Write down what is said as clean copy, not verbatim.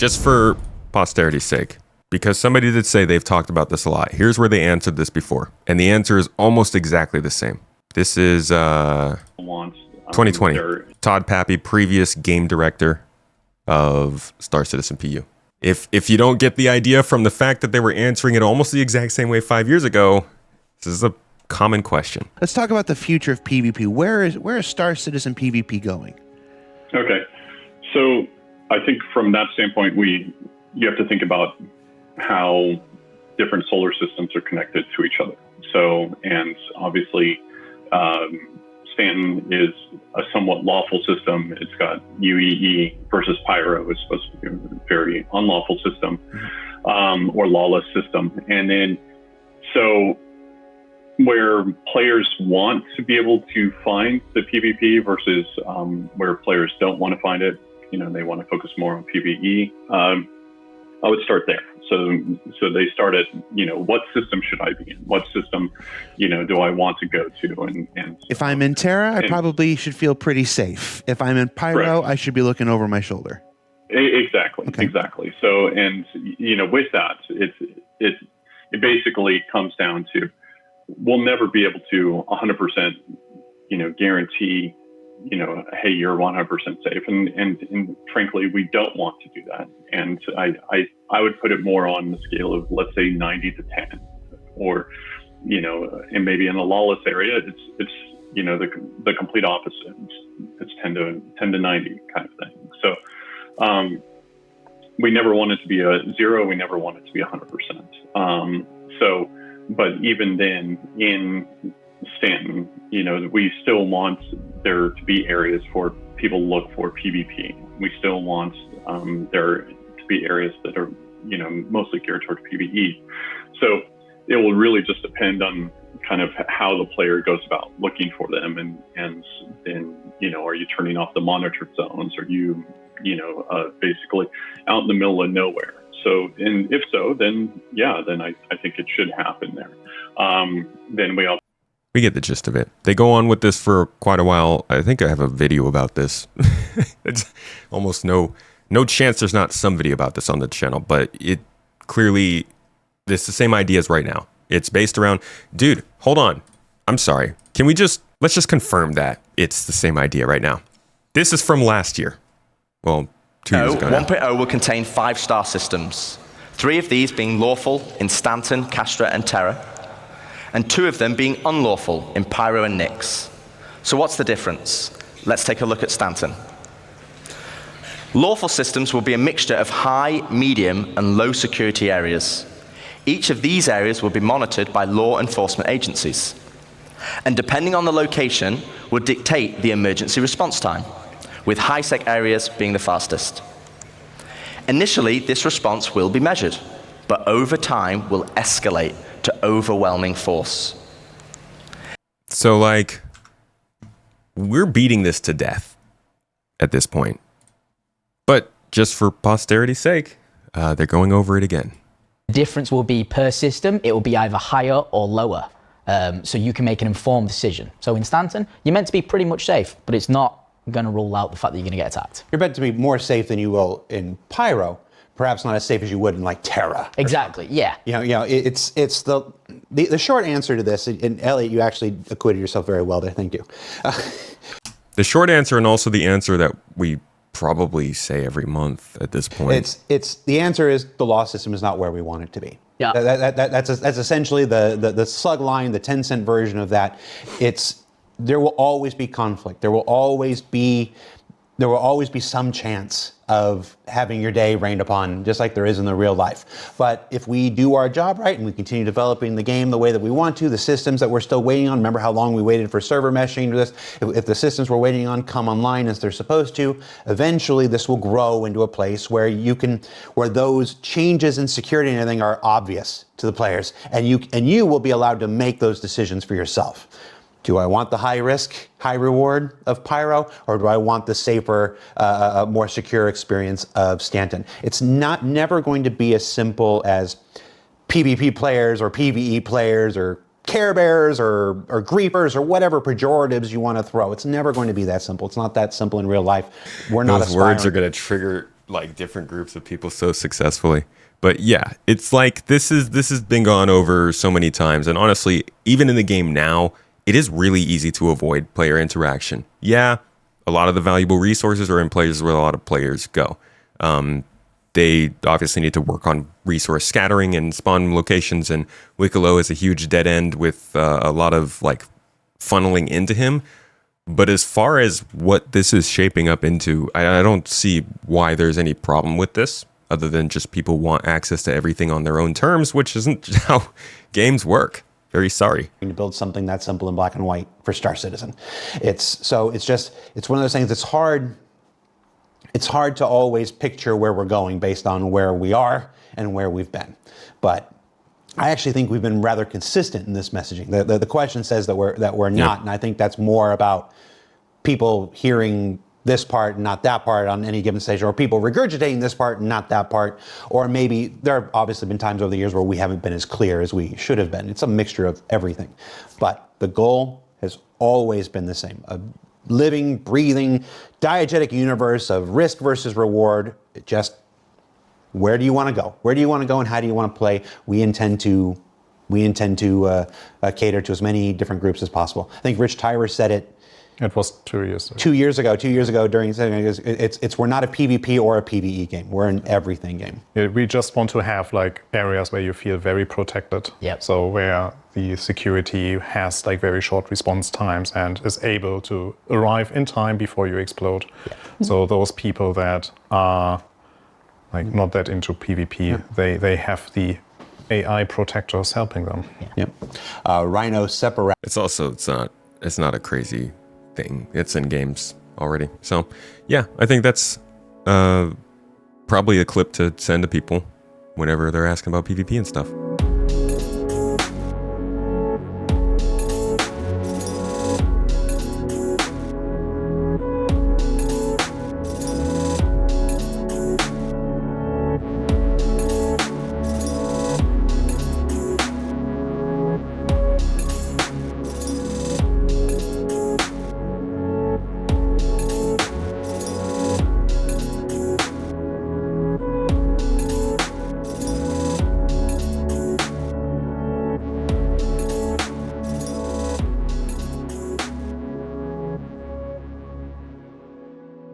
just for posterity's sake, because somebody did say they've talked about this a lot. Here's where they answered this before, and the answer is almost exactly the same. This is 2020. Todd Pappy, previous game director of Star Citizen PU. If you don't get the idea from the fact that they were answering it almost the exact same way 5 years ago, this is a common question. Let's talk about the future of PvP. Where is Star Citizen PvP going? Okay, so I think from that standpoint, you have to think about how different solar systems are connected to each other. So, and obviously, Stanton is a somewhat lawful system. It's got UEE versus Pyro is supposed to be a very unlawful system, or lawless system. And then, so where players want to be able to find the PvP versus where players don't want to find it, they want to focus more on PvE. I would start there. So they start at, what system should I be in? What system, do I want to go to? And if I'm in Terra, I probably should feel pretty safe. If I'm in Pyro, I should be looking over my shoulder. Exactly. Okay. Exactly. So, and, with that, it basically comes down to, we'll never be able to 100%, guarantee, hey, you're 100% safe. And frankly, we don't want to do that. And I would put it more on the scale of, let's say, 90 to 10, or, and maybe in a lawless area, it's the complete opposite. It's 10 to 90 kind of thing. So, we never want it to be a 0. We never want it to be 100%. But even then in Stanton, we still want there to be areas for people to look for PvP. We still want there to be areas that are, mostly geared toward PvE. So it will really just depend on kind of how the player goes about looking for them. And then, are you turning off the monitored zones? Are you, basically out in the middle of nowhere? So, and if so, then I think it should happen there. Then we get the gist of it. They go on with this for quite a while. I think I have a video about this. It's almost no chance there's not some video about this on the channel, but it clearly, it's the same ideas right now. It's based around, dude, hold on. I'm sorry. Let's just confirm that it's the same idea right now. This is from last year. Well, 2 years ago. 1.0 will contain 5 star systems, 3 of these being lawful in Stanton, Castra, and Terra, and 2 of them being unlawful in Pyro and Nyx. So what's the difference? Let's take a look at Stanton. Lawful systems will be a mixture of high, medium, and low security areas. Each of these areas will be monitored by law enforcement agencies, and depending on the location, will dictate the emergency response time, with high-sec areas being the fastest. Initially, this response will be measured, but over time will escalate to overwhelming force. So, we're beating this to death at this point. But just for posterity's sake, they're going over it again. The difference will be per system. It will be either higher or lower. So you can make an informed decision. So in Stanton, you're meant to be pretty much safe, but it's not going to rule out the fact that you're going to get attacked. You're meant to be more safe than you will in Pyro, perhaps not as safe as you would in Terra. Exactly, yeah. It's the short answer to this, and Elliot, you actually acquitted yourself very well there, thank you. The short answer, and also the answer that we probably say every month at this point. It's the answer is the law system is not where we want it to be. Yeah. That's essentially the slug line, the 10-cent version of that. There will always be conflict. There will always be some chance of having your day rained upon, just like there is in the real life. But if we do our job right and we continue developing the game the way that we want to, the systems that we're still waiting on, remember how long we waited for server meshing to this? If the systems we're waiting on come online as they're supposed to, eventually this will grow into a place where where those changes in security and everything are obvious to the players, and you will be allowed to make those decisions for yourself. Do I want the high risk, high reward of Pyro, or do I want the safer, more secure experience of Stanton? It's never going to be as simple as PvP players or PvE players or Care Bears or Griefers or whatever pejoratives you want to throw. It's never going to be that simple. It's not that simple in real life. We're not Those words are going to trigger like different groups of people so successfully. But yeah, it's like this has been gone over so many times, and honestly, even in the game now, it is really easy to avoid player interaction. Yeah, a lot of the valuable resources are in places where a lot of players go. They obviously need to work on resource scattering and spawn locations, and Wicklow is a huge dead end with a lot of like funneling into him. But as far as what this is shaping up into, I don't see why there's any problem with this, other than just people want access to everything on their own terms, which isn't how games work. Very sorry. To build something that simple in black and white for Star Citizen. It's one of those things that's hard. It's hard to always picture where we're going based on where we are and where we've been. But I actually think we've been rather consistent in this messaging. The question says that we're not, and I think that's more about people hearing this part and not that part on any given stage, or people regurgitating this part and not that part, or maybe there have obviously been times over the years where we haven't been as clear as we should have been. It's a mixture of everything. But the goal has always been the same. A living, breathing, diegetic universe of risk versus reward. Just where do you want to go? Where do you want to go and how do you want to play? We intend to cater to as many different groups as possible. I think Rich Tyler said it. It was 2 years ago. 2 years ago during it's we're not a PvP or a PvE game. We're an everything game. Yeah, we just want to have like areas where you feel very protected. Yep. So where the security has like very short response times and is able to arrive in time before you explode. Yep. So those people that are like not that into PvP, they have the AI protectors helping them. Yep. Rhino separate. It's not a crazy thing. It's in games already. So yeah, I think that's probably a clip to send to people whenever they're asking about PvP and stuff.